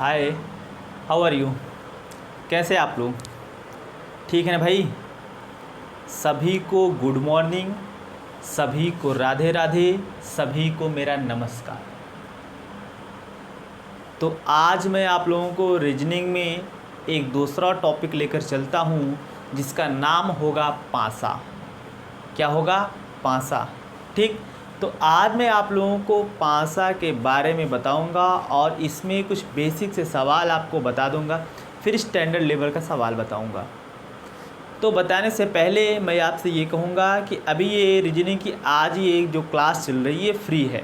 Hi, how are you? कैसे आप लोग? ठीक है ना भाई? सभी को गुड मॉर्निंग, सभी को राधे राधे, सभी को मेरा नमस्कार। तो आज मैं आप लोगों को रीजनिंग में एक दूसरा टॉपिक लेकर चलता हूँ जिसका नाम होगा पासा। क्या होगा? पासा। ठीक। तो आज मैं आप लोगों को पासा के बारे में बताऊंगा और इसमें कुछ बेसिक से सवाल आपको बता दूंगा, फिर स्टैंडर्ड लेवल का सवाल बताऊंगा। तो बताने से पहले मैं आपसे ये कहूँगा कि अभी ये रीजनिंग की आज ही एक जो क्लास चल रही है फ्री है।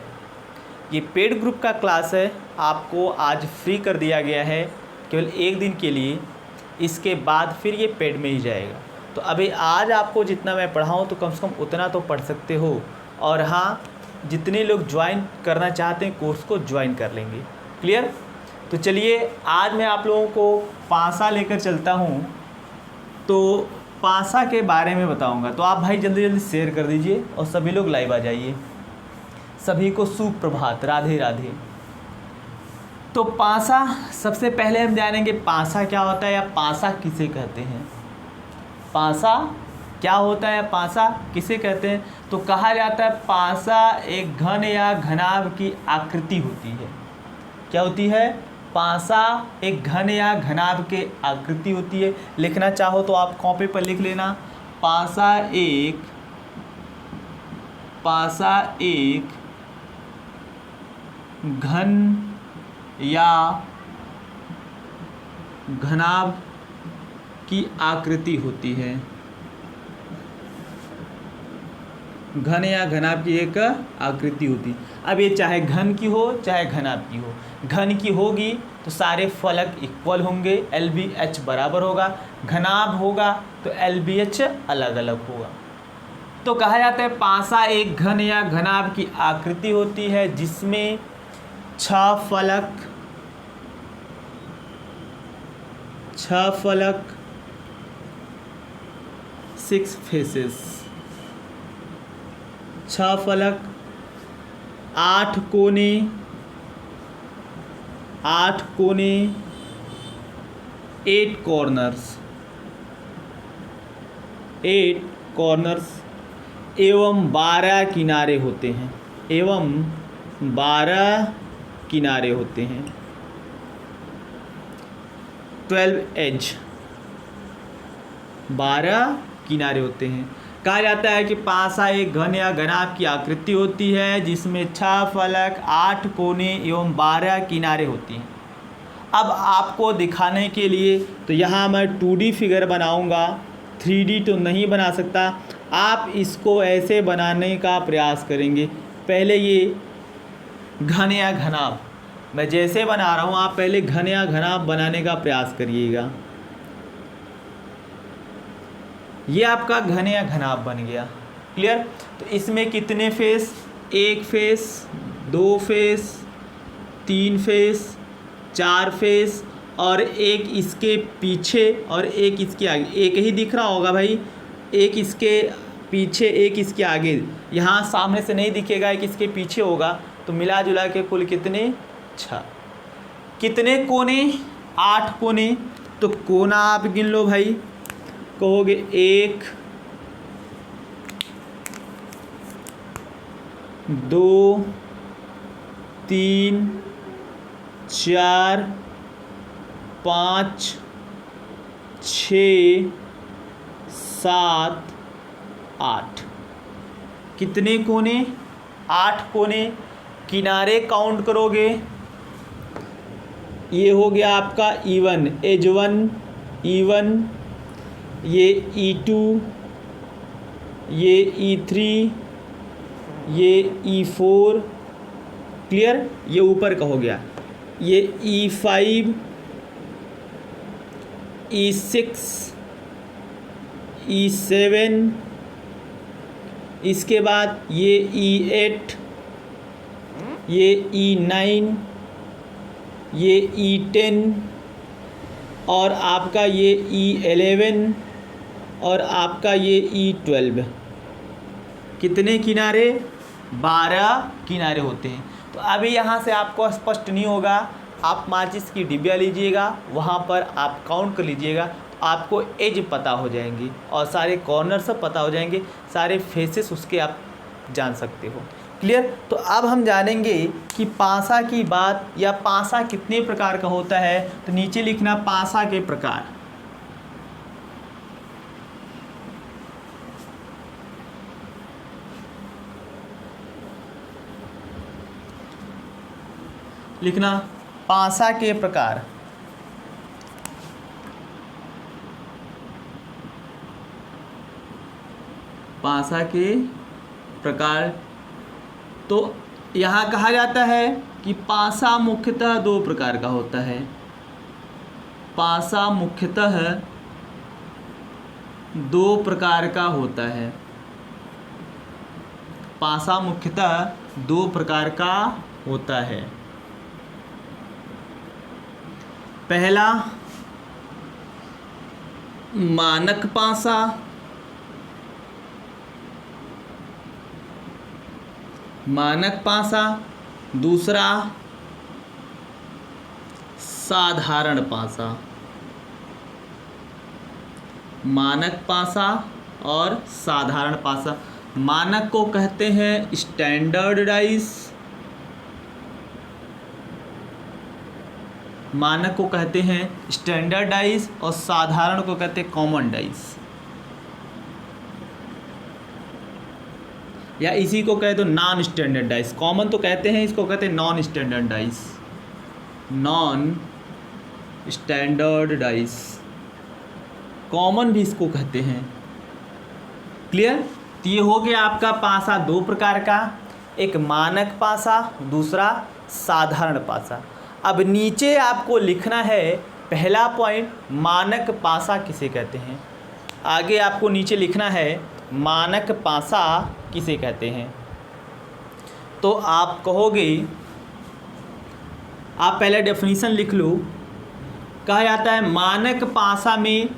ये पेड ग्रुप का क्लास है, आपको आज फ्री कर दिया गया है केवल एक दिन के लिए। इसके बाद फिर ये पेड में ही जाएगा। तो अभी आज आपको जितना मैं पढ़ाऊँ तो कम से कम उतना तो पढ़ सकते हो। और हाँ, जितने लोग ज्वाइन करना चाहते हैं कोर्स को ज्वाइन कर लेंगे। क्लियर? तो चलिए आज मैं आप लोगों को पासा लेकर चलता हूँ। तो पासा के बारे में बताऊँगा। तो आप भाई जल्दी जल्दी शेयर कर दीजिए और सभी लोग लाइव आ जाइए। सभी को सुप्रभात, राधे राधे। तो पासा, सबसे पहले हम जानेंगे पासा क्या होता है या पासा किसे कहते हैं। पासा क्या होता है, पासा किसे कहते हैं? तो कहा जाता है पासा एक घन या घनाभ की आकृति होती है। क्या होती है? पासा एक घन या घनाभ के आकृति होती है। लिखना चाहो तो आप कॉपी पर लिख लेना। पासा एक घन या घनाभ की आकृति होती है। घन या घनाभ की एक आकृति होती है। अब ये चाहे घन की हो चाहे घनाभ की हो। घन की होगी तो सारे फलक इक्वल होंगे, LBH बराबर होगा। घनाभ होगा तो LBH अलग अलग होगा। तो कहा जाता है पासा एक घन या घनाभ की आकृति होती है जिसमें 6 फलक 6 फेसेस, 6 फलक 8 कोने 8 कॉर्नर्स एवं 12 किनारे होते हैं। 12 एज, 12 किनारे होते हैं। कहा जाता है कि पासा एक घन या घनाभ की आकृति होती है जिसमें 6 फलक 8 कोने एवं 12 किनारे होती हैं। अब आपको दिखाने के लिए तो यहाँ मैं 2D फिगर बनाऊंगा, 3D तो नहीं बना सकता। आप इसको ऐसे बनाने का प्रयास करेंगे। पहले ये घन या घनाभ मैं जैसे बना रहा हूँ, आप पहले घन या घनाभ बनाने का प्रयास करिएगा। ये आपका घन या घनाभ बन गया। क्लियर? तो इसमें कितने face? 1 face, 2 face, 3 face, 4 face और एक इसके पीछे और एक इसके आगे। एक ही दिख रहा होगा भाई, एक इसके पीछे एक इसके आगे। यहाँ सामने से नहीं दिखेगा, एक इसके पीछे होगा। तो मिला जुला के कुल कितने? 6। कितने कोने? 8 कोने। तो कोना आप गिन लो भाई। कहोगे 1 2 3 4 5 6 7 8। कितने कोने? 8 कोने। किनारे काउंट करोगे, ये हो गया आपका E1, एज 1 E1, ये E2, ये E3, ये E4। क्लियर? ये ऊपर का हो गया। ये E5, E6, E7, इसके बाद ये E8, ये E9, ये E10 और आपका ये E11 और आपका ये E12। कितने किनारे? 12 किनारे होते हैं। तो अभी यहाँ से आपको स्पष्ट नहीं होगा आप माचिस की डिबिया लीजिएगा, वहाँ पर आप काउंट कर लीजिएगा, तो आपको एज पता हो जाएंगी और सारे कॉर्नर सब पता हो जाएंगे, सारे फेसेस उसके आप जान सकते हो। क्लियर। तो अब हम जानेंगे कि पासा की बात, या पासा कितने प्रकार का होता है। तो नीचे लिखना पासा के प्रकार। लिखना पासा के प्रकार। पासा के प्रकार। तो यहाँ कहा जाता है कि पासा मुख्यतः दो प्रकार का होता है। पासा मुख्यतः दो प्रकार का होता है। पासा मुख्यतः दो प्रकार का होता है। पहला मानक पासा, मानक पासा। दूसरा साधारण पासा। मानक पासा और साधारण पासा। मानक को कहते हैं स्टैंडर्ड डाइस, मानक को कहते हैं स्टैंडर्ड डाइस, और साधारण को कहते हैं कॉमन डाइस, या इसी को कहे तो नॉन स्टैंडर्ड डाइस। कॉमन तो कहते हैं, इसको कहते हैं non standard dice, non standard dice, common भी इसको कहते हैं। क्लियर। तो ये हो गया आपका पासा दो प्रकार का, एक मानक पासा, दूसरा साधारण पासा। अब नीचे आपको लिखना है पहला पॉइंट, मानक पासा किसे कहते हैं। आगे आपको नीचे लिखना है मानक पासा किसे कहते हैं। तो आप कहोगे, आप पहले डेफिनेशन लिख लो। कहा जाता है मानक पासा में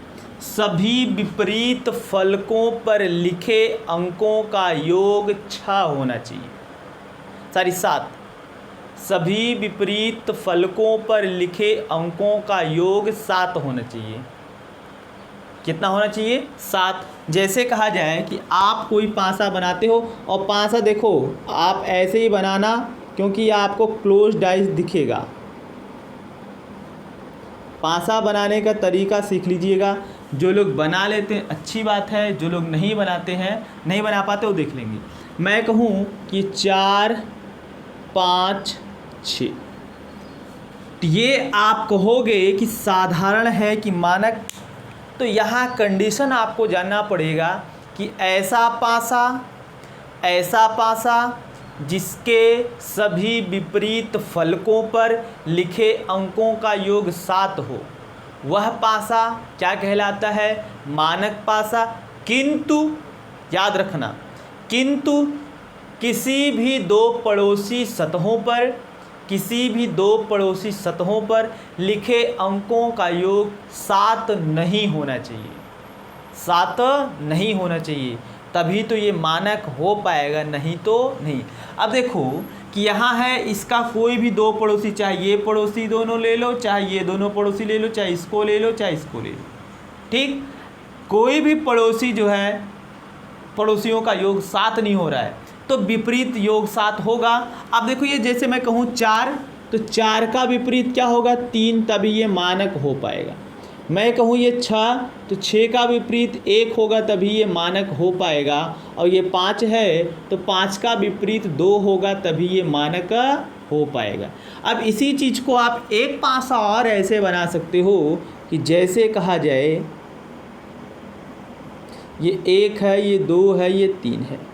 सभी विपरीत फलकों पर लिखे अंकों का योग 6 होना चाहिए। 7। सभी विपरीत फलकों पर लिखे अंकों का योग 7 होना चाहिए। कितना होना चाहिए? 7। जैसे कहा जाए कि आप कोई पासा बनाते हो, और पासा देखो आप ऐसे ही बनाना, क्योंकि आपको क्लोज डाइस दिखेगा। पासा बनाने का तरीका सीख लीजिएगा। जो लोग बना लेते हैं अच्छी बात है, जो लोग नहीं बनाते हैं, नहीं बना पाते, वो देख लेंगे। मैं कहूँ कि 4 5 6, ये आप कहोगे कि साधारण है कि मानक। तो यहाँ कंडीशन आपको जानना पड़ेगा कि ऐसा पासा जिसके सभी विपरीत फलकों पर लिखे अंकों का योग 7 हो, वह पासा क्या कहलाता है? मानक पासा। किंतु याद रखना, किंतु किसी भी दो पड़ोसी सतहों पर लिखे अंकों का योग 7 नहीं होना चाहिए। 7 नहीं होना चाहिए, तभी तो ये मानक हो पाएगा, नहीं तो नहीं। अब देखो कि यहाँ है इसका कोई भी दो पड़ोसी, चाहे ये पड़ोसी दोनों ले लो, चाहे ये दोनों पड़ोसी ले लो, चाहे इसको ले लो, चाहे इसको ले लो, ठीक। कोई भी पड़ोसी जो है, पड़ोसियों का योग 7 नहीं हो रहा है, तो विपरीत योग 7 होगा। अब देखो ये जैसे मैं कहूँ 4, तो 4 का विपरीत क्या होगा? 3, तभी ये मानक हो पाएगा। मैं कहूँ ये 6, तो 6 का विपरीत 1 होगा, तभी ये मानक हो पाएगा। और ये 5 है, तो 5 का विपरीत 2 होगा, तभी ये मानक हो पाएगा। अब इसी चीज़ को आप एक पासा और ऐसे बना सकते हो कि जैसे कहा जाए ये 1 है, ये 2 है, ये 3 है।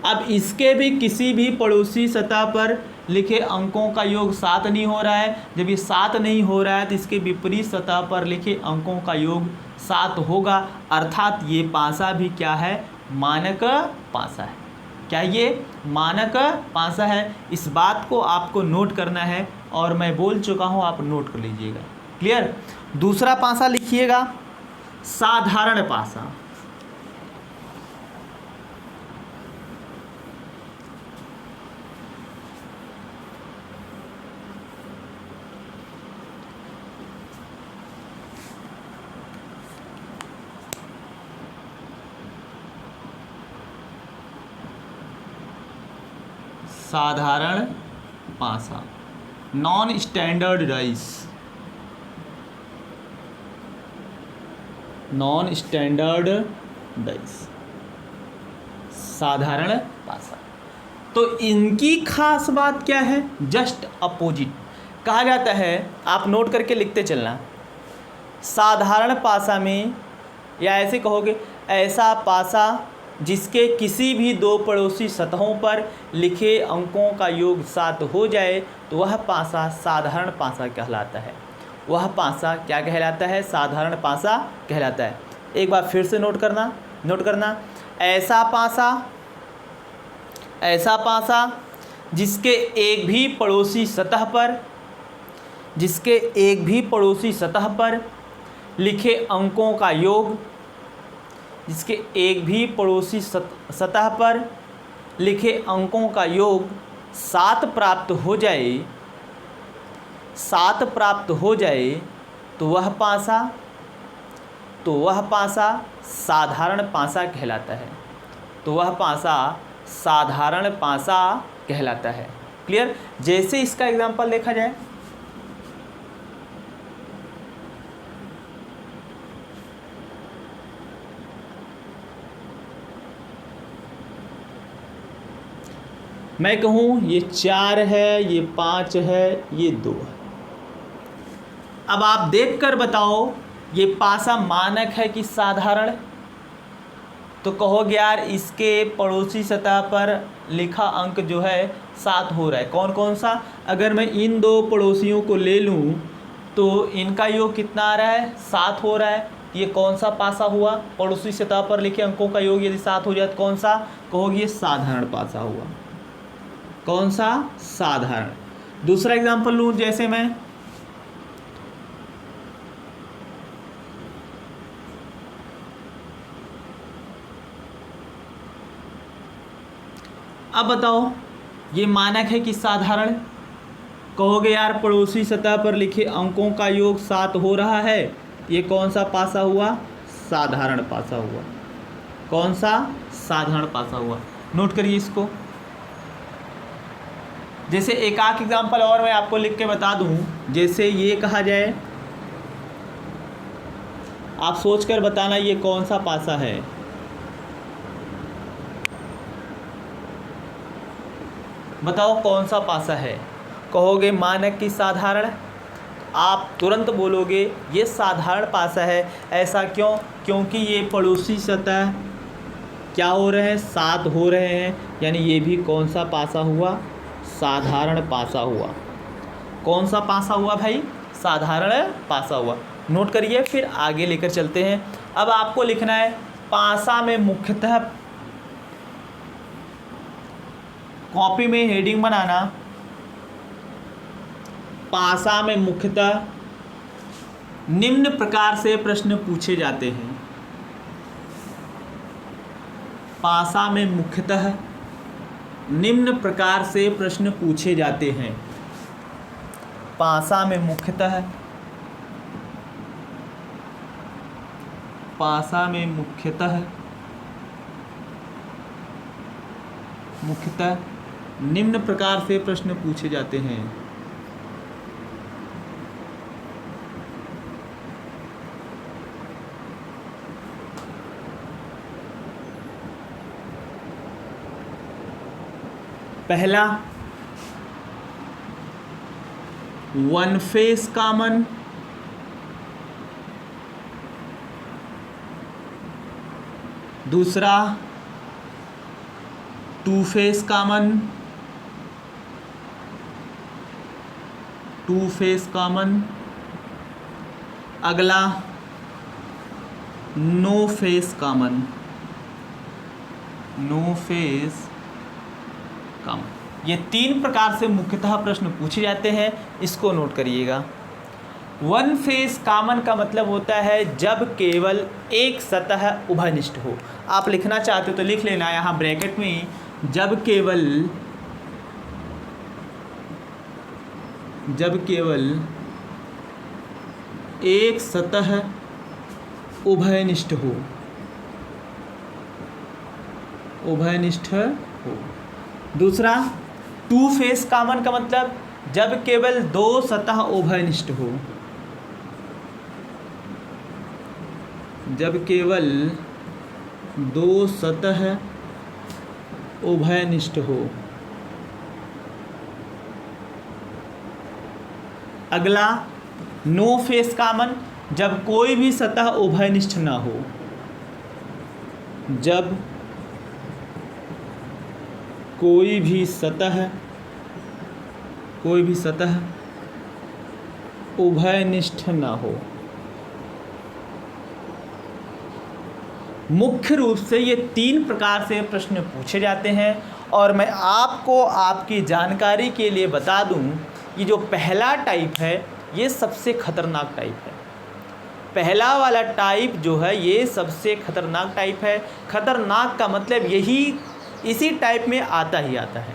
अब इसके भी किसी भी पड़ोसी सतह पर लिखे अंकों का योग 7 नहीं हो रहा है। जब ये 7 नहीं हो रहा है, तो इसके विपरीत सतह पर लिखे अंकों का योग 7 होगा, अर्थात ये पासा भी क्या है? मानक पासा है। क्या ये मानक पासा है? इस बात को आपको नोट करना है, और मैं बोल चुका हूँ, आप नोट कर लीजिएगा। क्लियर। दूसरा पासा लिखिएगा, साधारण पासा। साधारण पासा, नॉन स्टैंडर्डाइज, नॉन स्टैंडर्डाइज, साधारण पासा। तो इनकी खास बात क्या है? जस्ट अपोजिट कहा जाता है। आप नोट करके लिखते चलना। साधारण पासा में, या ऐसे कहोगे, ऐसा पासा जिसके किसी भी दो पड़ोसी सतहों पर लिखे अंकों का योग 7 हो जाए तो वह पासा साधारण पासा कहलाता है। वह पासा क्या कहलाता है? साधारण पासा कहलाता है। एक बार फिर से नोट करना। ऐसा पासा जिसके एक भी पड़ोसी सतह पर लिखे अंकों का योग, जिसके एक भी पड़ोसी सतह पर लिखे अंकों का योग 7 प्राप्त हो जाए तो वह पासा साधारण पासा कहलाता है। क्लियर? जैसे इसका एग्जांपल देखा जाए, मैं कहूँ ये 4 है, ये 5 है, ये 2 है। अब आप देखकर बताओ ये पासा मानक है कि साधारण? तो कहोगे यार इसके पड़ोसी सतह पर लिखा अंक जो है 7 हो रहा है। कौन कौन सा? अगर मैं इन दो पड़ोसियों को ले लूँ तो इनका योग कितना आ रहा है? 7 हो रहा है। ये कौन सा पासा हुआ? पड़ोसी सतह पर लिखे अंकों का योग यदि 7 हो जाए तो कौन सा? कहोगे ये साधारण पासा हुआ। कौन सा? साधारण। दूसरा एग्जांपल लूँ, जैसे मैं अब बताओ ये मानक है कि साधारण? कहोगे यार पड़ोसी सतह पर लिखे अंकों का योग 7 हो रहा है, ये कौन सा पासा हुआ? साधारण पासा हुआ। कौन सा? साधारण पासा हुआ। नोट करिए इसको। जैसे एक आध एग्जांपल और मैं आपको लिख के बता दूं, जैसे ये कहा जाए, आप सोचकर बताना ये कौन सा पासा है। बताओ कौन सा पासा है? कहोगे मानक की साधारण। आप तुरंत बोलोगे ये साधारण पासा है। ऐसा क्यों? क्योंकि ये पड़ोसी सतह क्या हो रहे हैं? 7 हो रहे हैं, यानी ये भी कौन सा पासा हुआ? साधारण पासा हुआ। कौन सा पासा हुआ भाई? साधारण पासा हुआ। नोट करिए, फिर आगे लेकर चलते हैं। अब आपको लिखना है पासा में मुख्यतः, कॉपी में हेडिंग बनाना, पासा में मुख्यतः निम्न प्रकार से प्रश्न पूछे जाते हैं। पासा में मुख्यतः निम्न प्रकार से प्रश्न पूछे जाते हैं। पासा में मुख्यतः निम्न प्रकार से प्रश्न पूछे जाते हैं। पहला, वन फेस कॉमन। दूसरा, टू फेस कॉमन। अगला, नो फेस कॉमन। ये 3 प्रकार से मुख्यतः प्रश्न पूछे जाते हैं। इसको नोट करिएगा। वन फेस कॉमन का मतलब होता है जब केवल एक सतह उभयनिष्ठ हो। आप लिखना चाहते हो तो लिख लेना यहाँ ब्रैकेट में, जब केवल एक सतह उभयनिष्ठ हो। दूसरा, टू फेस कॉमन का मतलब जब केवल दो सतह उभयनिष्ठ हो, जब केवल दो सतह उभयनिष्ठ हो। अगला नो फेस कॉमन, जब कोई भी सतह उभयनिष्ठ ना हो, जब कोई भी सतह उभयनिष्ठ ना हो। मुख्य रूप से ये 3 प्रकार से प्रश्न पूछे जाते हैं और मैं आपको आपकी जानकारी के लिए बता दूं, ये जो पहला टाइप है ये सबसे खतरनाक टाइप है। पहला वाला टाइप जो है ये सबसे खतरनाक टाइप है। खतरनाक का मतलब यही इसी टाइप में आता ही आता है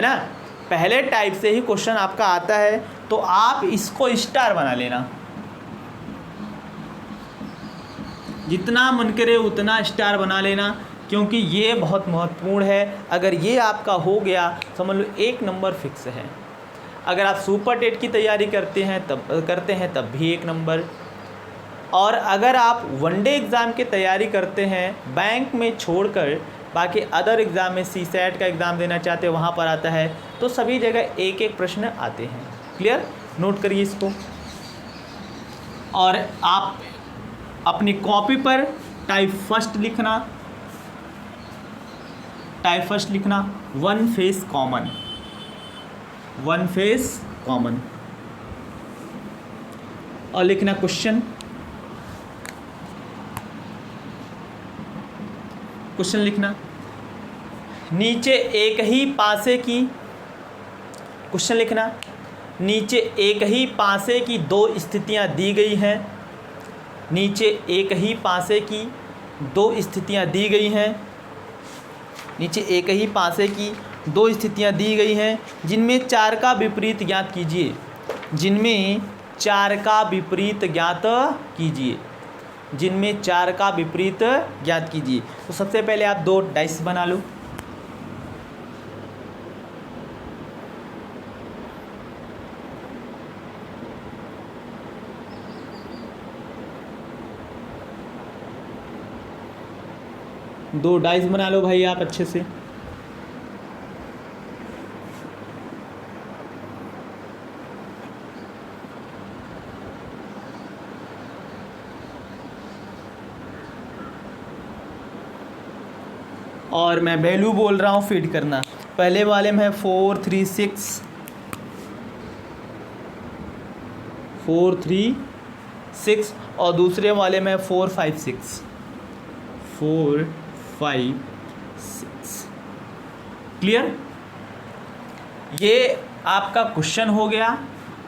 ना। पहले टाइप से ही क्वेश्चन आपका आता है, तो आप इसको स्टार बना लेना, जितना मन करे उतना स्टार बना लेना, क्योंकि ये बहुत महत्वपूर्ण है। अगर ये आपका हो गया समझ लो 1 नंबर फिक्स है। अगर आप सुपर टेट की तैयारी करते हैं तब भी 1 नंबर, और अगर आप वनडे एग्ज़ाम की तैयारी करते हैं बैंक में छोड़कर, बाकी अदर एग्ज़ाम में सीसैट का एग्ज़ाम देना चाहते हैं वहाँ पर आता है, तो सभी जगह 1-1 प्रश्न आते हैं। क्लियर, नोट करिए इसको। और आप अपनी कॉपी पर टाइप फर्स्ट लिखना, वन फेस कॉमन, और लिखना क्वेश्चन लिखना। नीचे एक ही पासे की क्वेश्चन लिखना, नीचे एक ही पासे की 2 स्थितियां दी गई हैं। नीचे एक ही पासे की 2 स्थितियां दी गई हैं। नीचे एक ही पासे की 2 स्थितियां दी गई हैं, जिनमें 4 का विपरीत ज्ञात कीजिए। जिनमें 4 का विपरीत ज्ञात कीजिए। जिनमें 4 का विपरीत ज्ञात कीजिए। तो सबसे पहले आप 2 डाइस बना लो। दो डाइस बना लो भाई आप अच्छे से। और मैं वैल्यू बोल रहा हूँ फीड करना। पहले वाले में है 4 3 6 और दूसरे वाले में 4 5 6। क्लियर, ये आपका क्वेश्चन हो गया।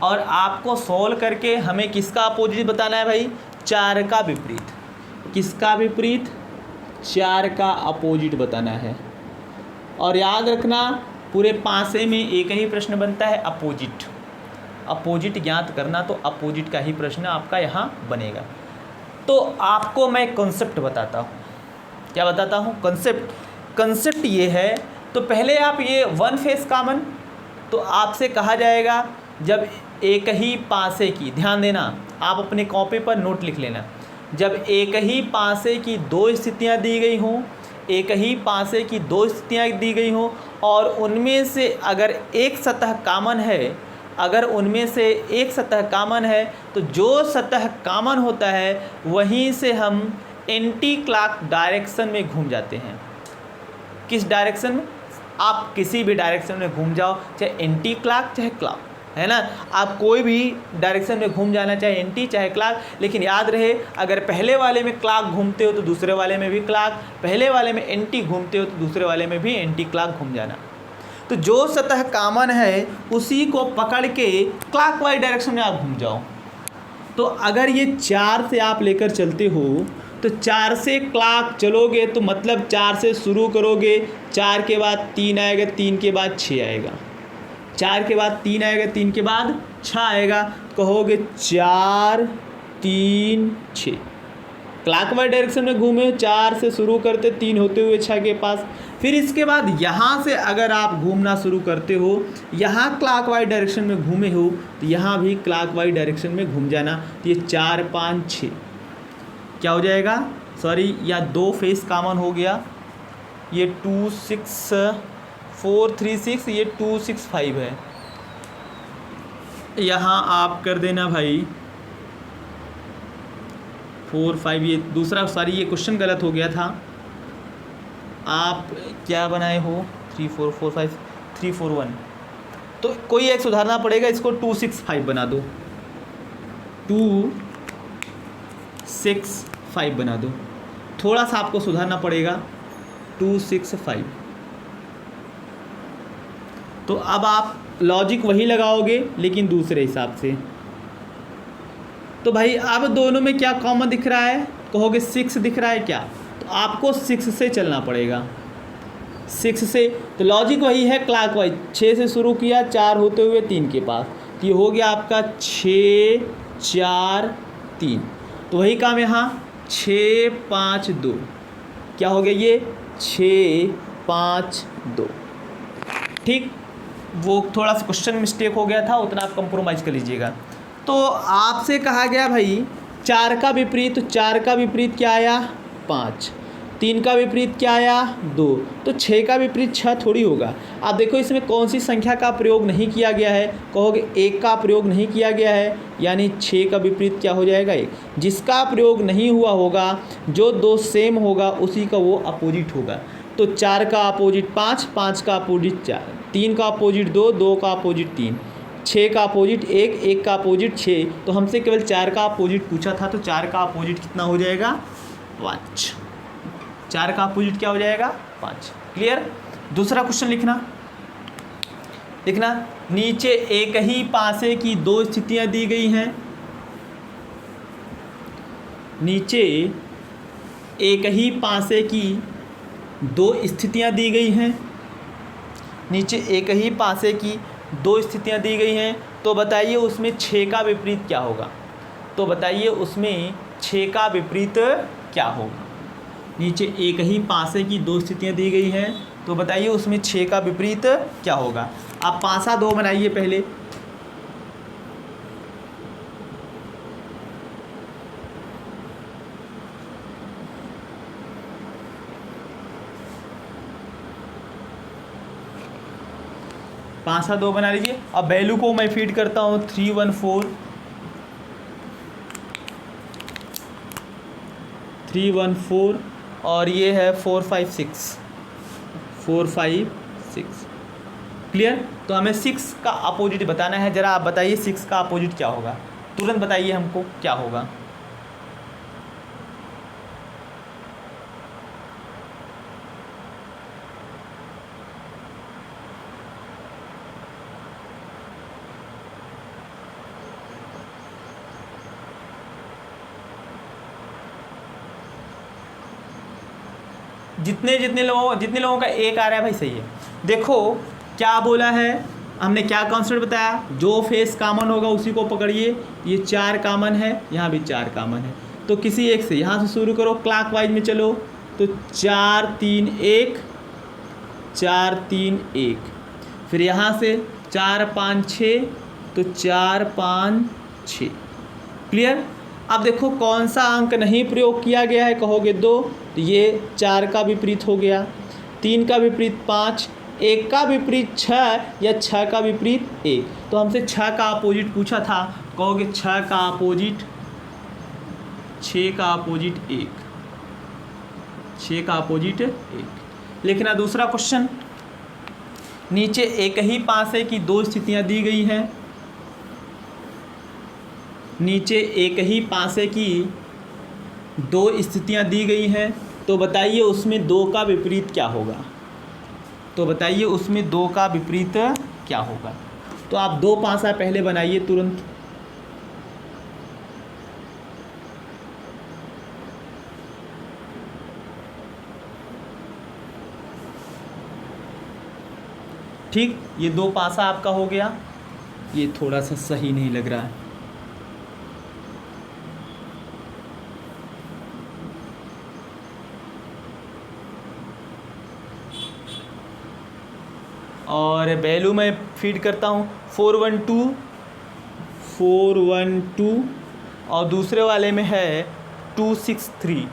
और आपको सॉल्व करके हमें किसका अपोजिट बताना है भाई? 4 का विपरीत। किसका विपरीत? 4 का अपोजिट बताना है। और याद रखना पूरे पासे में एक ही प्रश्न बनता है, अपोजिट ज्ञात करना, तो अपोजिट का ही प्रश्न आपका यहाँ बनेगा। तो आपको मैं कॉन्सेप्ट बताता हूँ। क्या बताता हूँ? कंसेप्ट ये है। तो पहले आप ये वन फेस कॉमन, तो आपसे कहा जाएगा जब एक ही पासे की, ध्यान देना आप अपने कॉपी पर नोट लिख लेना, जब एक ही पासे की 2 स्थितियाँ दी गई हों, एक ही पासे की 2 स्थितियाँ दी गई हों और उनमें से अगर एक सतह कॉमन है, अगर उनमें से एक सतह कॉमन है, तो जो सतह कॉमन होता है वहीं से हम एंटी क्लॉक डायरेक्शन में घूम जाते हैं। किस डायरेक्शन में? आप किसी भी डायरेक्शन में घूम जाओ, चाहे एंटी क्लॉक चाहे क्लॉक, है ना। आप कोई भी डायरेक्शन में घूम जाना, चाहे एंटी चाहे क्लॉक, लेकिन याद रहे अगर पहले वाले में क्लॉक घूमते हो तो दूसरे वाले में भी क्लॉक, पहले वाले में एंटी घूमते हो तो दूसरे वाले में भी एंटी क्लॉक घूम जाना। तो जो सतह कॉमन है उसी को पकड़ के क्लॉकवाइज डायरेक्शन में आप घूम जाओ। तो अगर ये 4 से आप लेकर चलते हो तो 4 से क्लॉक चलोगे तो मतलब 4 से शुरू करोगे, 4 के बाद 3 आएगा, 3 के बाद 6 आएगा, 4 के बाद 3 आएगा, 3 के बाद 6 आएगा, कहोगे 4 3 6। क्लॉकवाइज डायरेक्शन में घूमे, 4 से शुरू करते 3 होते हुए 6 के पास, फिर इसके बाद यहाँ से अगर आप घूमना शुरू करते हो, यहाँ क्लॉकवाइज डायरेक्शन में घूमे हो तो यहाँ भी क्लॉकवाइज डायरेक्शन में घूम जाना। तो ये 4 5 6 क्या हो जाएगा, सॉरी या 2 फेस कॉमन हो गया, ये 2 6 4 3 6, ये 2 6 5 है। यहाँ आप कर देना भाई 4 5, ये दूसरा, सॉरी ये क्वेश्चन गलत हो गया था। आप क्या बनाए हो 3 4 4 5 3 4 1, तो कोई एक सुधारना पड़ेगा, इसको 2 6 5 बना दो, 2 6 5 बना दो, थोड़ा सा आपको सुधारना पड़ेगा 2 6 5। तो अब आप लॉजिक वही लगाओगे लेकिन दूसरे हिसाब से। तो भाई अब दोनों में क्या कॉमन दिख रहा है, कहोगे 6 दिख रहा है क्या, तो आपको 6 से चलना पड़ेगा, 6 से। तो लॉजिक वही है क्लॉकवाइज, 6 से शुरू किया, 4 होते हुए 3 के पास, तो ये हो गया आपका 6 4 3। तो वही काम यहाँ 6 5 2, क्या हो गया ये 6 5 2। ठीक, वो थोड़ा सा क्वेश्चन मिस्टेक हो गया था, उतना आप कंप्रोमाइज़ कर लीजिएगा। तो आपसे कहा गया भाई 4 का विपरीत, तो 4 का विपरीत क्या आया 5, 3 का विपरीत क्या आया 2, तो 6 का विपरीत 6 थोड़ी होगा। आप देखो इसमें कौन सी संख्या का प्रयोग नहीं किया गया है, कहोगे 1 का प्रयोग नहीं किया गया है, यानी 6 का विपरीत क्या हो जाएगा 1। जिसका प्रयोग नहीं हुआ होगा, जो 2 सेम होगा उसी का वो अपोजिट होगा। तो 4 का अपोजिट 5, 5 का अपोजिट 4, 3 का अपोजिट 2, 2 का अपोजिट 3, 6 का अपोजिट 1, 1 का अपोजिट 6। तो हमसे केवल 4 का अपोजिट पूछा था, तो 4 का अपोजिट कितना हो जाएगा 5। 4 का अपोजिट क्या हो जाएगा 5। क्लियर। दूसरा क्वेश्चन लिखना नीचे एक ही पासे की 2 स्थितियां दी गई हैं। नीचे एक ही पासे की 2 स्थितियां दी गई हैं। नीचे एक ही पासे की 2 स्थितियां दी गई हैं, तो बताइए उसमें 6 का विपरीत क्या होगा। तो बताइए उसमें 6 का विपरीत क्या होगा। नीचे एक ही पासे की 2 स्थितियां दी गई हैं, तो बताइए उसमें 6 का विपरीत क्या होगा। आप पासा 2 बनाइए पहले। पासा 2 बना लीजिए। अब वैल्यू को मैं फीड करता हूँ 3 1 4, 3 1 4 और ये है 4 5 6, 4 5 6। क्लियर। तो हमें 6 का अपोजिट बताना है। ज़रा आप बताइए 6 का अपोजिट क्या होगा, तुरंत बताइए हमको क्या होगा। जितने लोगों का एक आ रहा है भाई सही है। देखो क्या बोला है, हमने क्या कॉन्सेप्ट बताया, जो फेस कॉमन होगा उसी को पकड़िए। ये 4 कॉमन है, यहाँ भी 4 कॉमन है, तो किसी एक से यहाँ से शुरू करो, क्लॉकवाइज में चलो। तो 4 3 1, 4 3 1, फिर यहाँ से 4 5 6, तो 4 5 6। क्लियर। अब देखो कौन सा अंक नहीं प्रयोग किया गया है, कहोगे 2, तो ये 4 का विपरीत हो गया, 3 का विपरीत 5, 1 का विपरीत 6 या 6 का विपरीत 1। तो हमसे 6 का अपोजिट पूछा था, कहोगे 6 का अपोजिट 6 का अपोजिट 1, 6 का अपोजिट 1। लिखना दूसरा क्वेश्चन। नीचे एक ही पासे की 2 स्थितियां दी गई हैं। नीचे एक ही पासे की 2 स्थितियां दी गई हैं, तो बताइए उसमें 2 का विपरीत क्या होगा। तो बताइए उसमें 2 का विपरीत क्या होगा। तो आप 2 पासा पहले बनाइए तुरंत। ठीक, ये 2 पासा आपका हो गया। ये थोड़ा सा सही नहीं लग रहा है। और वैल्यू मैं फीड करता हूँ 412 और दूसरे वाले में है 263।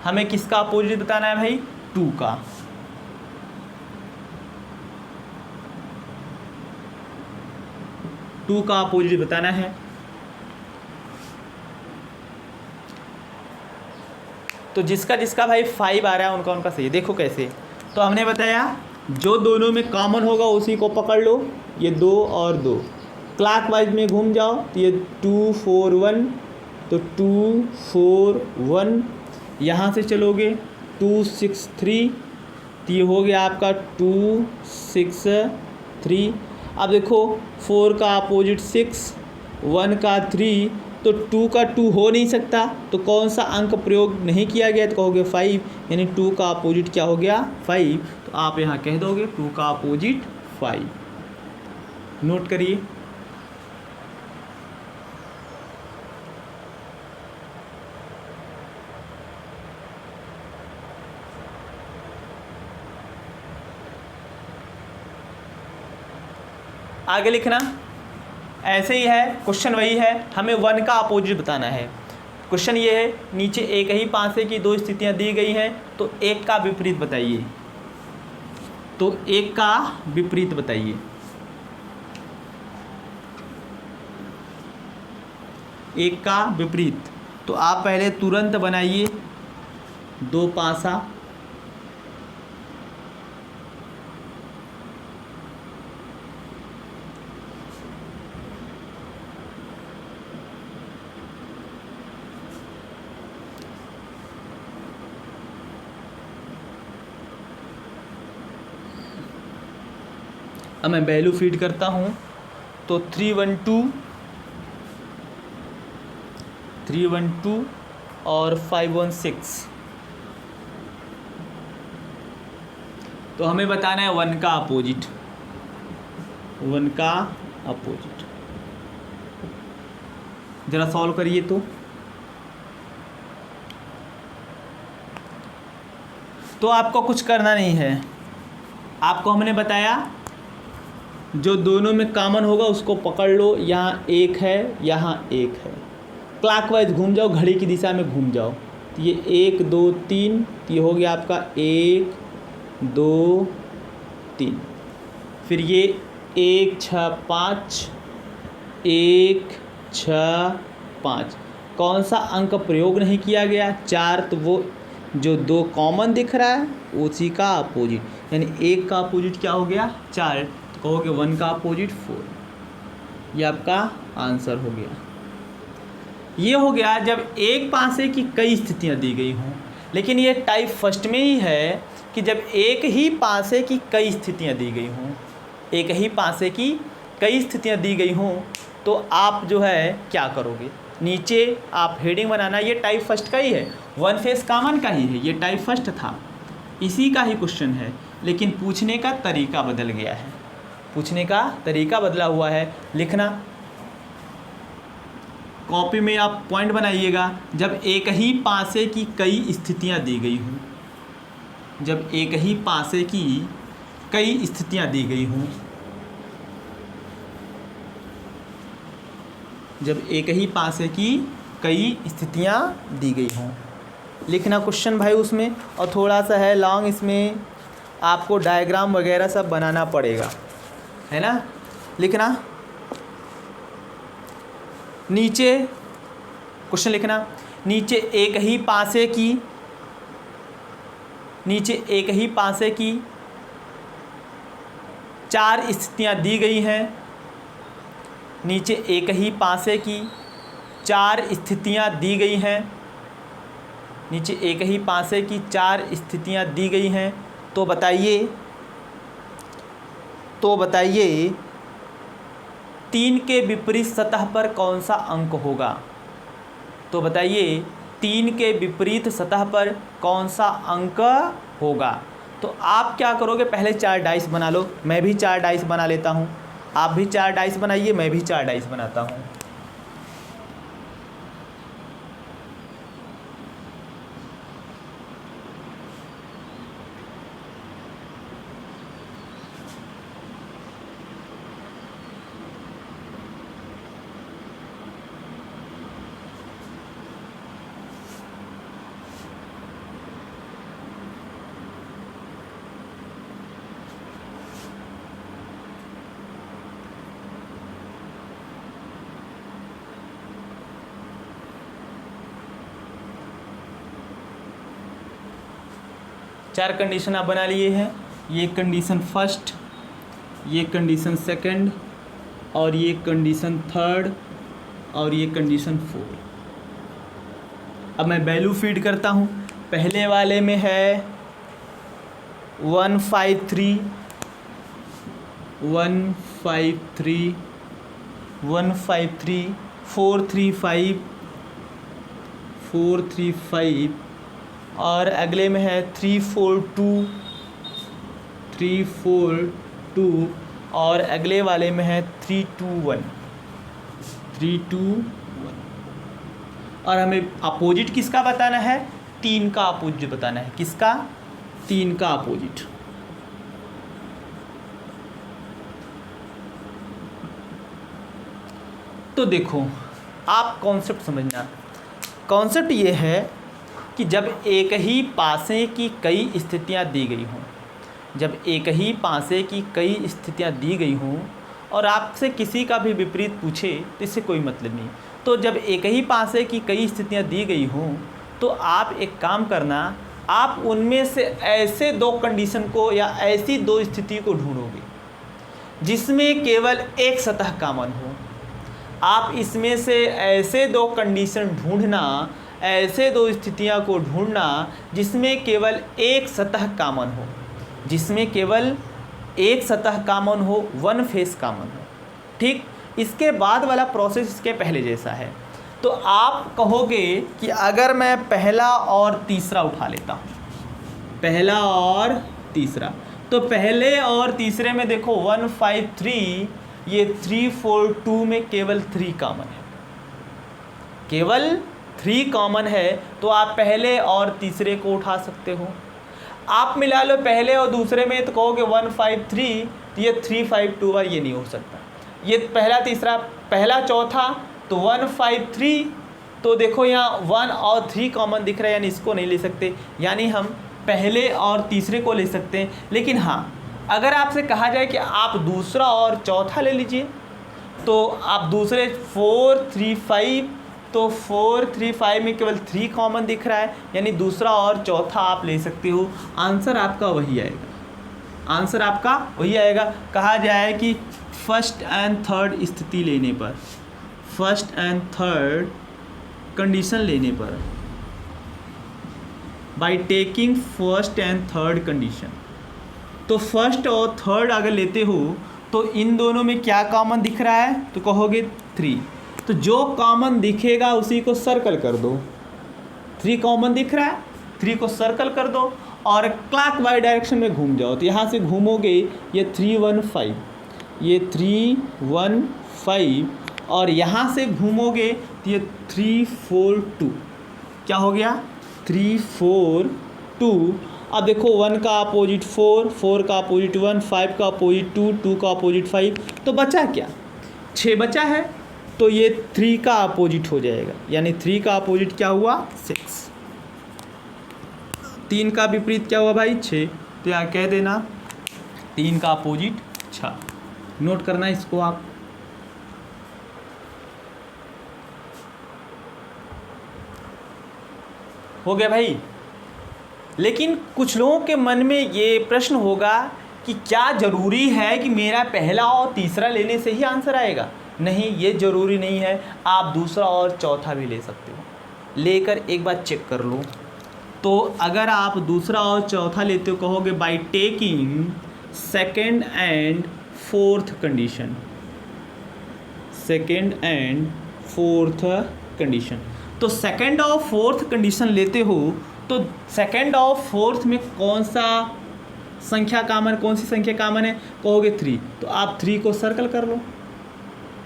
हमें किसका अपोजिट बताना है भाई? 2 का। अपोजिट बताना है। तो जिसका जिसका भाई 5 आ रहा है उनका सही है। देखो कैसे, तो हमने बताया जो दोनों में कॉमन होगा उसी को पकड़ लो। ये 2 और 2 क्लॉकवाइज में घूम जाओ तो ये 2 4 1, तो 2 4 1। यहाँ से चलोगे 2 6 3, तो ये हो गया आपका 2 6 3। अब देखो 4 का अपोजिट 6, 1 का 3, तो 2 का 2 हो नहीं सकता, तो कौन सा अंक प्रयोग नहीं किया गया? तो कहोगे 5, यानी 2 का अपोजिट क्या हो गया? 5। तो आप यहाँ कह दोगे 2 का अपोजिट 5। नोट करिए। आगे लिखना ऐसे ही है, क्वेश्चन वही है, हमें 1 का अपोजिट बताना है। क्वेश्चन ये है, नीचे एक ही पासे की 2 स्थितियां दी गई हैं, तो एक का विपरीत बताइए। तो एक का विपरीत बताइए। एक का विपरीत, तो आप पहले तुरंत बनाइए 2 पासा। अब मैं वैल्यू फीड करता हूँ, तो 312 और 516। तो हमें बताना है 1 का अपोजिट। 1 का अपोजिट जरा सॉल्व करिए। तो आपको कुछ करना नहीं है, आपको हमने बताया जो दोनों में कॉमन होगा उसको पकड़ लो। यहाँ 1 है, यहाँ 1 है, क्लॉकवाइज घूम जाओ, घड़ी की दिशा में घूम जाओ। तो ये 1 2 3, तो ये हो गया आपका 1 2 3। फिर ये 1 6 5, 1 6 5। कौन सा अंक प्रयोग नहीं किया गया? 4। तो वो जो 2 कॉमन दिख रहा है उसी का अपोजिट, यानी 1 का अपोजिट क्या हो गया? 4। तो कहोगे 1 का अपोजिट 4। ये आपका आंसर हो गया। ये हो गया जब एक पासे की कई स्थितियां दी गई हों। लेकिन ये टाइप फर्स्ट में ही है कि जब एक ही पासे की कई स्थितियां दी गई हों, एक ही पासे की कई स्थितियां दी गई हों, तो आप जो है क्या करोगे? नीचे आप हेडिंग बनाना, ये टाइप फर्स्ट का ही है, 1 फेस कॉमन का ही है, ये टाइप फर्स्ट था, इसी का ही क्वेश्चन है। लेकिन पूछने का तरीका बदल गया है, पूछने का तरीका बदला हुआ है। लिखना कॉपी में आप पॉइंट बनाइएगा, जब एक ही पासे की कई स्थितियां दी गई हों, जब एक ही पासे की कई स्थितियां दी गई हों, जब एक ही पासे की कई स्थितियां दी गई हों। लिखना क्वेश्चन भाई उसमें, और थोड़ा सा है लॉन्ग, इसमें आपको डायग्राम वगैरह सब बनाना पड़ेगा, है ना। लिखना नीचे क्वेश्चन लिखना, नीचे एक ही पासे की 4 स्थितियां दी गई हैं। नीचे एक ही पासे की 4 स्थितियां दी गई हैं, नीचे एक ही पासे की 4 स्थितियां दी गई हैं। तो बताइए 3 के विपरीत सतह पर कौन सा अंक होगा? तो बताइए 3 के विपरीत सतह पर कौन सा अंक होगा? तो आप क्या करोगे, पहले 4 डाइस बना लो, मैं भी 4 डाइस बना लेता हूँ, आप भी 4 डाइस बनाइए, मैं भी 4 डाइस बनाता हूँ। 4 कंडीशन आप बना लिए हैं। ये कंडीशन फर्स्ट, ये कंडीशन सेकंड, और ये कंडीशन थर्ड, और ये कंडीशन फोर्थ। अब मैं वैल्यू फीड करता हूँ। पहले वाले में है 153, 153, 153, 435, 435, और अगले में है 342, 342, और अगले वाले में है 321, 321। और हमें अपोजिट किसका बताना है? 3 का अपोजिट बताना है। किसका? 3 का अपोजिट। तो देखो, आप कॉन्सेप्ट समझना। कॉन्सेप्ट ये है कि जब एक ही पासे की कई स्थितियां दी गई हों, जब एक ही पासे की कई स्थितियां दी गई हों और आपसे किसी का भी विपरीत पूछे तो इससे कोई मतलब नहीं। तो जब एक ही पासे की कई स्थितियां दी गई हों तो आप एक काम करना, आप उनमें से ऐसे 2 कंडीशन को या ऐसी 2 स्थिति को ढूंढोगे जिसमें केवल एक सतह कॉमन हो। आप इसमें से ऐसे 2 कंडीशन ढूंढना, ऐसे 2 स्थितियां को ढूंढना जिसमें केवल एक सतह कॉमन हो, जिसमें केवल एक सतह कॉमन हो, वन फेस कॉमन हो। ठीक, इसके बाद वाला प्रोसेस इसके पहले जैसा है। तो आप कहोगे कि अगर मैं पहला और तीसरा उठा लेता हूँ, पहला और तीसरा, तो पहले और तीसरे में देखो 153, ये 342 में केवल 3 कॉमन है, केवल 3 कॉमन है। तो आप पहले और तीसरे को उठा सकते हो। आप मिला लो पहले और दूसरे में तो कहोगे 153, तो ये 352 ये नहीं हो सकता। ये पहला तीसरा, पहला चौथा तो 153, तो देखो यहाँ 1 और 3 कॉमन दिख रहा है, यानी इसको नहीं ले सकते, यानी हम पहले और तीसरे को ले सकते हैं। लेकिन हाँ, अगर आपसे कहा जाए कि आप दूसरा और चौथा ले लीजिए, तो आप दूसरे 435, तो 435 में केवल 3 कॉमन दिख रहा है, यानी दूसरा और चौथा आप ले सकते हो। आंसर आपका वही आएगा, आंसर आपका वही आएगा। कहा जाए कि फर्स्ट एंड थर्ड स्थिति लेने पर, फर्स्ट एंड थर्ड कंडीशन लेने पर, bye taking first and third condition, तो फर्स्ट और थर्ड अगर लेते हो तो इन दोनों में क्या कॉमन दिख रहा है? तो कहोगे 3। तो जो कॉमन दिखेगा उसी को सर्कल कर दो। 3 कॉमन दिख रहा है, 3 को सर्कल कर दो और क्लॉक वाइज डायरेक्शन में घूम जाओ। तो यहाँ से घूमोगे ये 315, ये 315, और यहाँ से घूमोगे तो ये 342। क्या हो गया? 342। अब देखो 1 का अपोजिट 4, 4 का अपोजिट 1, 5 का अपोजिट 2, 2 का अपोजिट 5, तो बचा क्या? 6 बचा है। तो ये 3 का अपोजिट हो जाएगा, यानी 3 का अपोजिट क्या हुआ? 6। 3 का विपरीत क्या हुआ भाई? 6। तो यहाँ कह देना 3 का अपोजिट 6। नोट करना इसको आप। हो गया भाई। लेकिन कुछ लोगों के मन में ये प्रश्न होगा कि क्या ज़रूरी है कि मेरा पहला और तीसरा लेने से ही आंसर आएगा? नहीं, ये ज़रूरी नहीं है, आप दूसरा और चौथा भी ले सकते हो। लेकर एक बार चेक कर लो। तो अगर आप दूसरा और चौथा लेते हो, कहोगे by taking second and fourth condition, second and fourth condition. तो सेकेंड और फोर्थ कंडीशन लेते हो तो सेकेंड और फोर्थ में कौन सा संख्या कॉमन, कौन सी संख्या कॉमन है? कहोगे 3। तो आप 3 को सर्कल कर लो,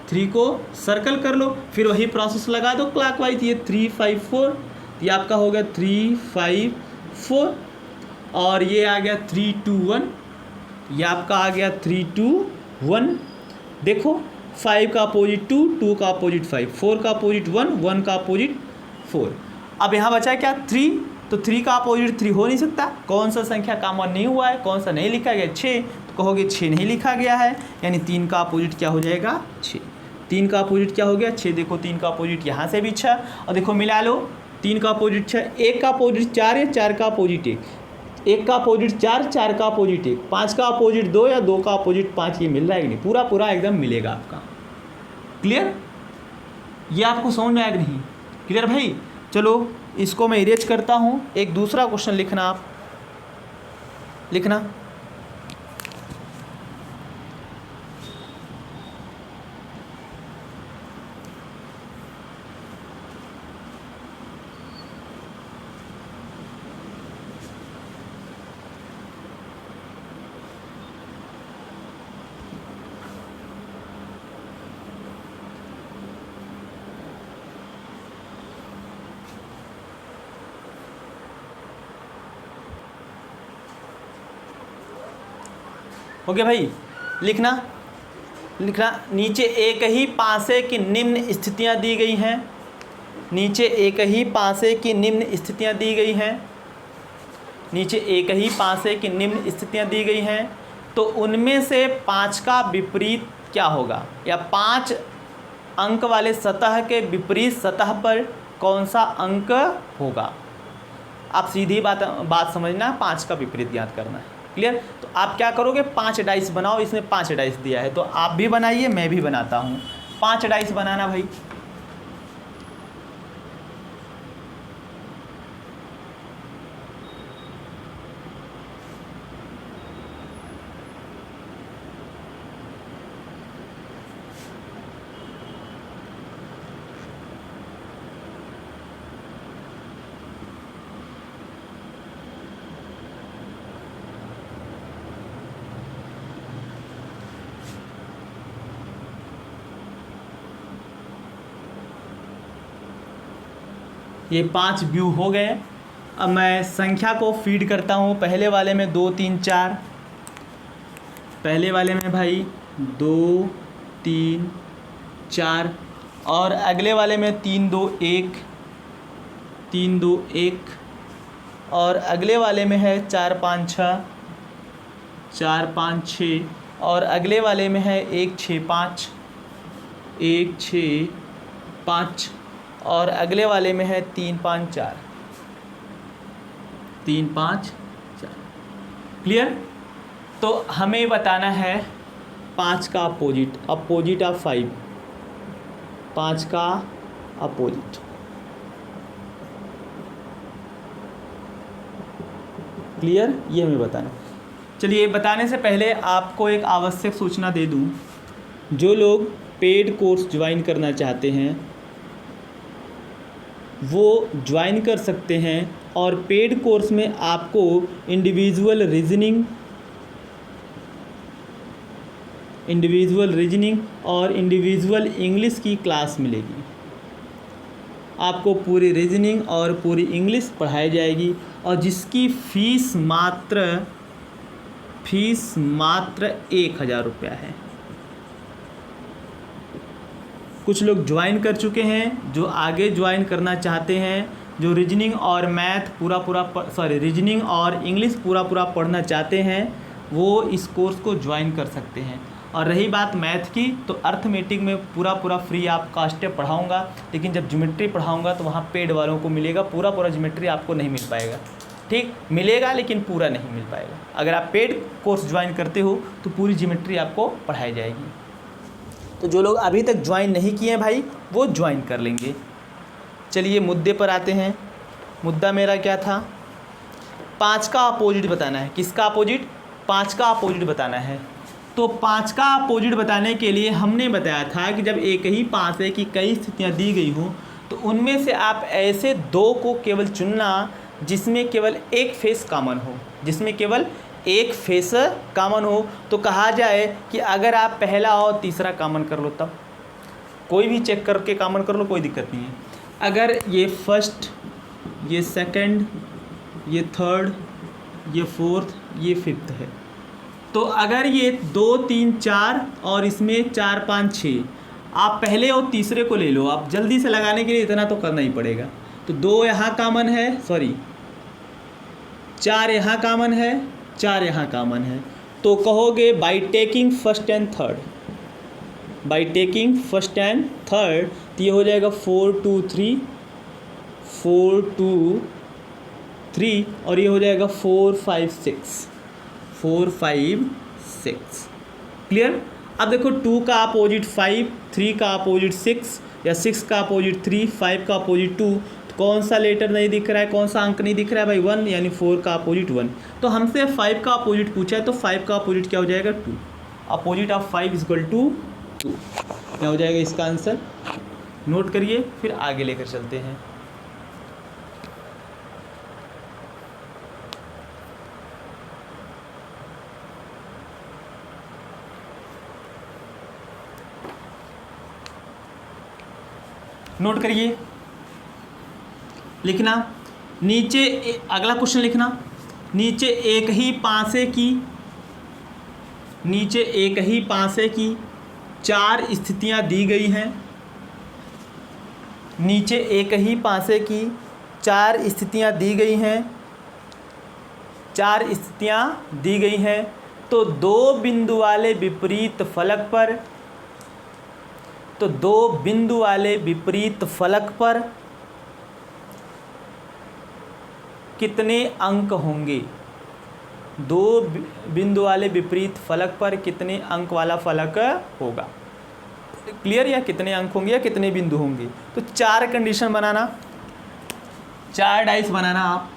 3 को सर्कल कर लो, फिर वही प्रोसेस लगा दो क्लॉकवाइज। ये 354, ये आपका हो गया 354, और ये आ गया 321, ये आपका आ गया 321। देखो 5 का अपोजिट 2, 2 का अपोजिट 5, 4 का अपोजिट 1, 1 का अपोजिट 4। अब यहाँ बचा क्या? 3। तो 3 का अपोजिट 3 हो नहीं सकता। कौन सा संख्या कॉमन नहीं हुआ है? कौन सा नहीं लिखा गया? 6। तो कहोगे 6 नहीं लिखा गया है, यानी 3 का अपोजिट क्या हो जाएगा? 6। 3 का अपोजिट क्या हो गया? 6। देखो 3 का अपोजिट यहाँ से भी 6, और देखो मिला लो 3 का अपोजिट 6, 1 का अपोजिट 4 है, 4 का अपोजिट 1, 1 का अपोजिट 4, 4 का अपोजिट 1, 5 का अपोजिट 2 या 2 का अपोजिट 5, ये मिल रहा है कि नहीं? पूरा पूरा एकदम मिलेगा आपका। क्लियर? ये आपको समझ में आया कि नहीं? क्लियर भाई? चलो इसको मैं इरेज करता हूँ। एक दूसरा क्वेश्चन लिखना, आप लिखना। ओके भाई, लिखना लिखना। नीचे एक ही पासे की निम्न स्थितियां दी गई हैं। नीचे एक ही पासे की निम्न स्थितियां दी गई हैं। नीचे एक ही पासे की निम्न स्थितियां दी गई हैं, तो उनमें से 5 का विपरीत क्या होगा, या 5 अंक वाले सतह के विपरीत सतह पर कौन सा अंक होगा। आप सीधी बात समझना, 5 का विपरीत ज्ञात करना है। क्लियर? तो आप क्या करोगे, 5 डाइस बनाओ। इसमें 5 डाइस दिया है, तो आप भी बनाइए, मैं भी बनाता हूँ। 5 डाइस बनाना भाई। ये 5 व्यू हो गए। अब मैं संख्या को फीड करता हूँ। पहले वाले में 2 3 4, पहले वाले में भाई 2 3 4, और अगले वाले में 3 2 1, 3 2 1, और अगले वाले में है 4 5 6, 4 5 6, और अगले वाले में है 1 6 5, 1 6 5, और अगले वाले में है 3 5 4, 3 5 4। क्लियर? तो हमें बताना है 5 का अपोजिट, अपोजिट ऑफ 5, 5 का अपोजिट। क्लियर? ये हमें बताना। चलिए, बताने से पहले आपको एक आवश्यक सूचना दे दूं। जो लोग पेड कोर्स ज्वाइन करना चाहते हैं वो ज्वाइन कर सकते हैं, और पेड कोर्स में आपको इंडिविजुअल रीजनिंग और इंडिविजुअल इंग्लिश की क्लास मिलेगी। आपको पूरी रीजनिंग और पूरी इंग्लिश पढ़ाई जाएगी, और जिसकी फ़ीस मात्र 1000 रुपया है। कुछ लोग ज्वाइन कर चुके हैं, जो आगे ज्वाइन करना चाहते हैं, जो रीजनिंग और रीजनिंग और इंग्लिश पूरा पढ़ना चाहते हैं, वो इस कोर्स को ज्वाइन कर सकते हैं। और रही बात मैथ की, तो अर्थमेटिक में पूरा फ्री आपका स्टेप पढ़ाऊँगा, लेकिन जब ज्योमेट्री पढ़ाऊँगा तो वहाँ पेड वालों को मिलेगा। पूरा ज्योमेट्री आपको नहीं मिल पाएगा। ठीक, मिलेगा लेकिन पूरा नहीं मिल पाएगा। अगर आप पेड कोर्स ज्वाइन करते हो तो पूरी ज्योमेट्री आपको पढ़ाई जाएगी। तो जो लोग अभी तक ज्वाइन नहीं किए हैं भाई, वो ज्वाइन कर लेंगे। चलिए मुद्दे पर आते हैं। मुद्दा मेरा क्या था? 5 का अपोजिट बताना है। किसका अपोजिट? 5 का अपोजिट बताना है। तो 5 का अपोजिट बताने के लिए हमने बताया था कि जब एक ही पासे की कई स्थितियां दी गई हों, तो उनमें से आप ऐसे 2 को केवल चुनना जिसमें केवल एक फेस कॉमन हो, जिसमें केवल एक फेस कॉमन हो। तो कहा जाए कि अगर आप पहला और तीसरा कॉमन कर लो, तब कोई भी चेक करके कॉमन कर लो, कोई दिक्कत नहीं है। अगर ये फर्स्ट, ये सेकंड, ये थर्ड, ये फोर्थ, ये फिफ्थ है, तो अगर ये 2 3 4 और इसमें 4 5 6, आप पहले और तीसरे को ले लो। आप जल्दी से लगाने के लिए इतना तो करना ही पड़ेगा। तो 2 यहाँ कॉमन है, 4 यहाँ कॉमन है, 4 यहाँ कॉमन है। तो कहोगे by taking first and third, तो ये हो जाएगा 4 2 3, 4 2 3 और ये हो जाएगा 4 5 6, 4 5 6। क्लियर। अब देखो 2 का अपोजिट 5, 3 का अपोजिट 6 या 6 का अपोजिट 3, 5 का अपोजिट 2, तो कौन सा लेटर नहीं दिख रहा है, कौन सा अंक नहीं दिख रहा है भाई? 1, यानी 4 का अपोजिट 1। तो हमसे 5 का अपोजिट पूछा है, तो 5 का अपोजिट क्या हो जाएगा? 2। Opposite of 5 equal to 2। क्या हो जाएगा इसका आंसर? नोट करिए, फिर आगे लेकर चलते हैं। नोट करिए, लिखना नीचे अगला क्वेश्चन लिखना। नीचे एक ही पासे की 4 स्थितियां दी गई हैं। नीचे एक ही पासे की 4 स्थितियां दी गई हैं, 4 स्थितियां दी गई हैं। तो 2 बिंदु वाले विपरीत फलक पर कितने अंक होंगे? 2 बिंदु वाले विपरीत फलक पर कितने अंक वाला फलक होगा? क्लियर। या कितने अंक होंगे या कितने बिंदु होंगे? तो 4 कंडीशन बनाना, 4 डाइस बनाना आप।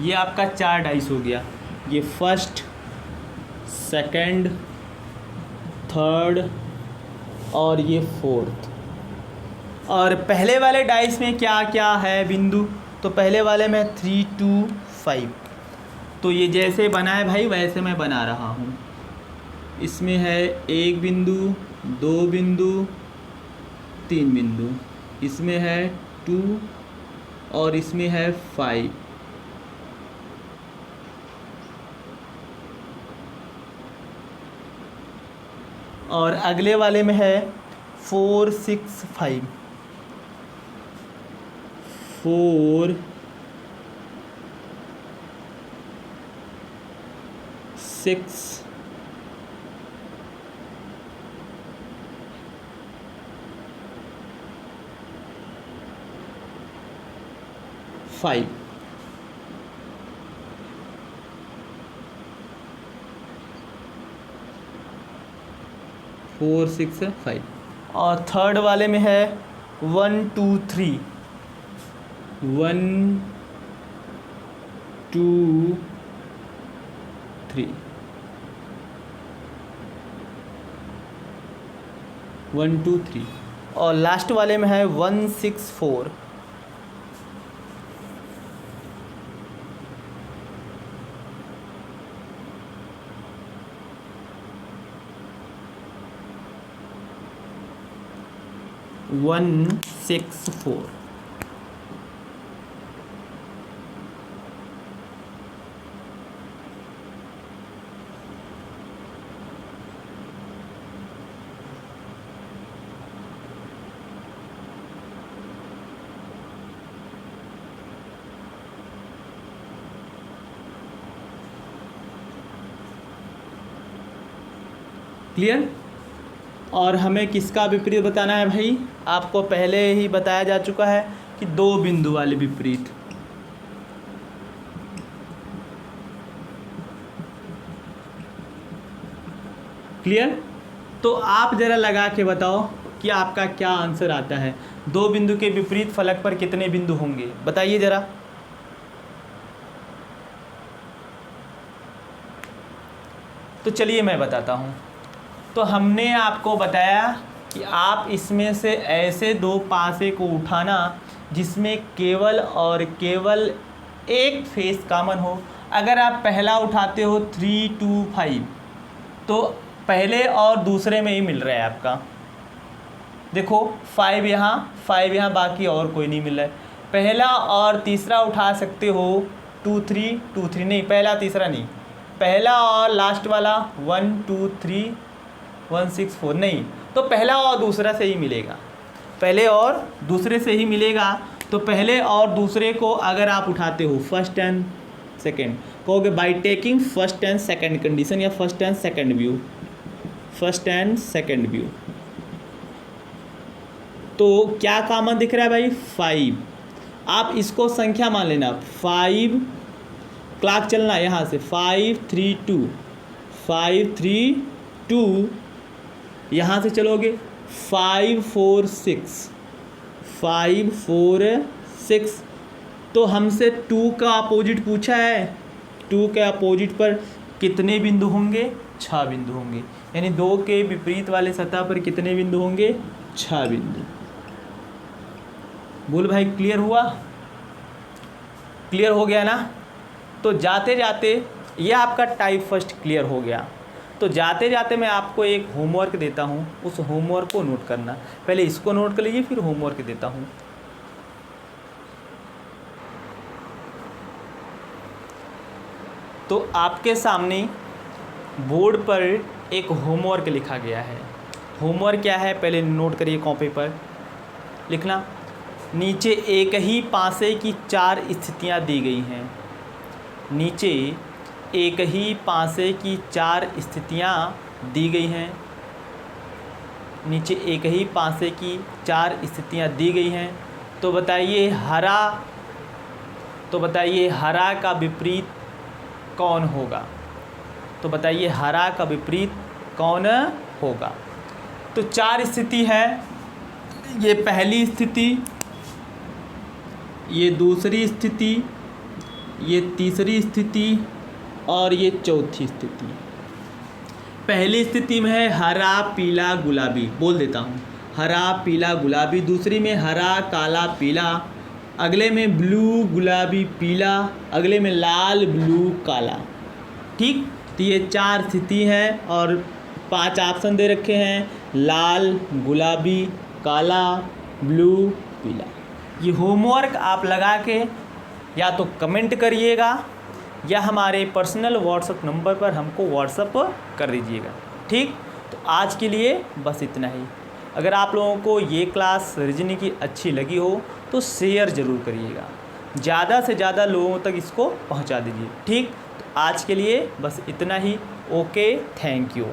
ये आपका 4 डाइस हो गया। ये फर्स्ट, सेकंड, थर्ड और ये फोर्थ। और पहले वाले डाइस में क्या क्या है बिंदु? तो पहले वाले में 3 2 5। तो ये जैसे बना है भाई वैसे मैं बना रहा हूँ। इसमें है 1 बिंदु, 2 बिंदु, 3 बिंदु। इसमें है 2 और इसमें है 5। और अगले वाले में है 4 6 5, 4 6 5। 4 6 5। और थर्ड वाले में है 1 2 3, 1 2 3, 1 2 3। और लास्ट वाले में है 1 6 4। वन 6 4। क्लियर। और हमें किसका विपरीत बताना है भाई? आपको पहले ही बताया जा चुका है कि 2 बिंदु वाले विपरीत। क्लियर। तो आप ज़रा लगा के बताओ कि आपका क्या आंसर आता है। 2 बिंदु के विपरीत फलक पर कितने बिंदु होंगे? बताइए ज़रा। तो चलिए मैं बताता हूँ। तो हमने आपको बताया कि आप इसमें से ऐसे 2 पासे को उठाना जिसमें केवल और केवल एक फेस कॉमन हो। अगर आप पहला उठाते हो 3 2 5 तो पहले और दूसरे में ही मिल रहा है आपका। देखो 5 यहाँ, 5 यहाँ, बाकी और कोई नहीं मिल रहा है। पहला और तीसरा उठा सकते हो 2 3 2 3, नहीं पहला तीसरा नहीं, पहला और लास्ट वाला 1 2 3 1 6 4 नहीं, तो पहला और दूसरा से ही मिलेगा, पहले और दूसरे से ही मिलेगा। तो पहले और दूसरे को अगर आप उठाते हो फर्स्ट एंड सेकंड, कहोगे by taking first and second condition या first and second view, first and second view, तो क्या कॉमन दिख रहा है भाई 5। आप इसको संख्या मान लेना 5, क्लॉक चलना यहाँ से 5 3 2 5 3 2, यहाँ से चलोगे 5 4 6 5 4 6। तो हमसे 2 का अपोजिट पूछा है, 2 के अपोजिट पर कितने बिंदु होंगे, 6 बिंदु होंगे, यानी 2 के विपरीत वाले सतह पर कितने बिंदु होंगे, 6 बिंदु। बोल भाई क्लियर हुआ, क्लियर हो गया ना। तो जाते जाते ये आपका टाइप फर्स्ट क्लियर हो गया। तो जाते जाते मैं आपको एक होमवर्क देता हूँ, उस होमवर्क को नोट करना, पहले इसको नोट कर लीजिए फिर होमवर्क देता हूँ। तो आपके सामने बोर्ड पर एक होमवर्क लिखा गया है। होमवर्क क्या है पहले नोट करिए, कॉपी पर लिखना। नीचे एक ही पासे की 4 स्थितियां दी गई हैं, नीचे एक ही पासे की 4 स्थितियां दी गई हैं, नीचे एक ही पासे की 4 स्थितियां दी गई हैं। तो बताइए हरा का विपरीत कौन होगा, तो बताइए हरा का विपरीत कौन होगा। तो 4 स्थिति है, ये पहली स्थिति, ये दूसरी स्थिति, ये तीसरी स्थिति और ये चौथी स्थिति। पहली स्थिति में है हरा पीला गुलाबी, बोल देता हूँ हरा पीला गुलाबी, दूसरी में हरा काला पीला, अगले में ब्लू गुलाबी पीला, अगले में लाल ब्लू काला। ठीक, तो ये 4 स्थिति है और 5 ऑप्शन दे रखे हैं, लाल गुलाबी काला ब्लू पीला। ये होमवर्क आप लगा के या तो कमेंट करिएगा या हमारे पर्सनल व्हाट्सएप नंबर पर हमको व्हाट्सएप कर दीजिएगा। ठीक, तो आज के लिए बस इतना ही। अगर आप लोगों को ये क्लास रीजनिंग की अच्छी लगी हो तो शेयर ज़रूर करिएगा, ज़्यादा से ज़्यादा लोगों तक इसको पहुंचा दीजिए। ठीक, तो आज के लिए बस इतना ही। Okay, thank you.